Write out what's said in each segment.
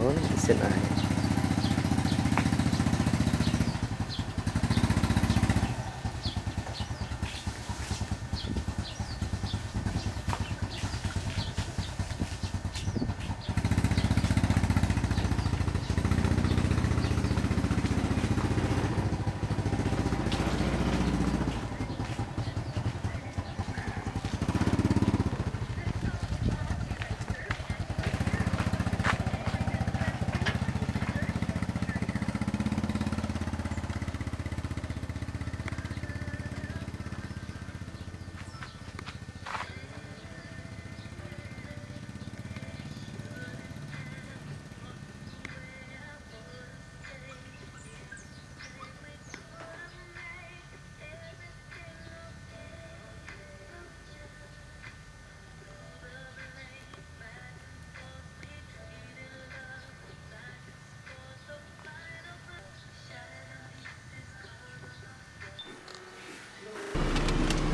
Doon, sinahin.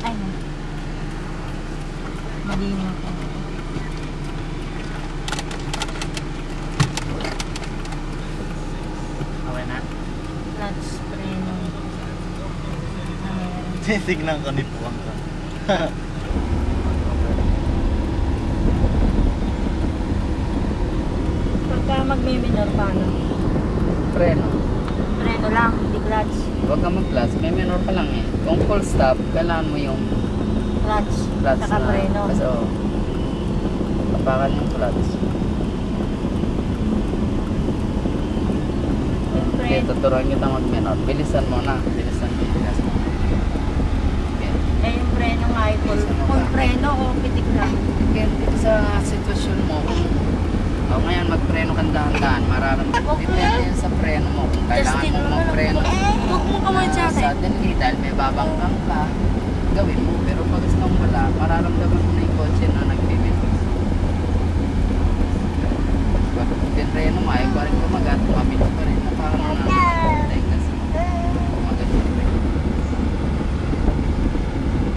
Ay, malinaw po. Okay na? Clutch spray nung Titignan ko ni Puwang ka. Pagka magmi-minor, paano? Preno. Preno lang, hindi clutch. Huwag ka mag-clutch. May minor pa lang eh. Kung full stop, kailangan mo yung Clutch, clutch saka na. preno. Kasi tapakan yung clutch. Yung Okay, preno, tuturuan kita mag-minor. Bilisan mo na. Bilisan mo. Bilisan mo. Okay. yung preno nga ay full preno o pitik lang. Depende sa sitwasyon mo. Ngayon magpreno kang dahan-dahan. Depende yun sa preno mo. Kung kailangan mo mag-preno. Huwag mo kamay sa akin. Suddenly, dahil may babangkang ka, gawin mo. Pero pag gusto mo wala, mararamdaman mo na yung kotse na nag-minor. Pag pinreno mo, ay pa rin kumagat, mabilis pa rin na parang nakakatay kasi kumagat yung preno.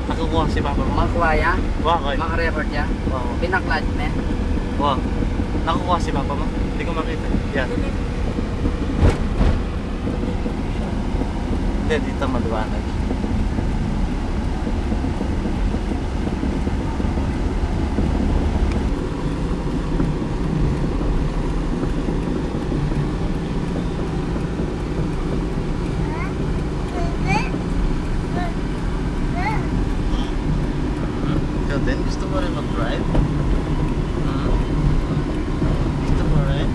Nakukuha si Papa mo. Makuha ya? Wakay. Makarecord ya? Oo. Pinakladge me? Wow. Nakukuha si Papa mo. Hindi ko makita. Yan. Hindi, dito maliwanag. Ikaw din, gusto mo rin mag-drive? Gusto mo rin?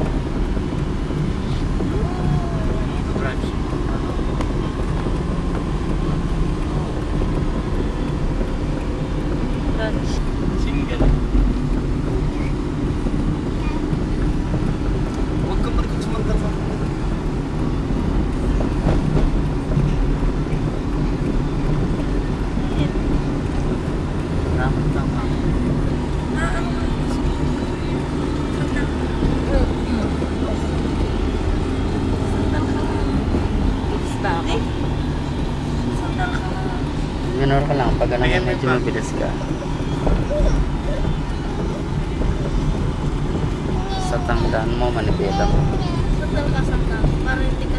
Drive siya. Clutch. Single. Huwag ka marikot sa mga dafa. Tama. Minor ka lang. Pag alam Bigyan mo mo medyo yung mabilis ka. Sa tangdaan mo, manipila mo. Sandal ka, sandal. Para hindi ka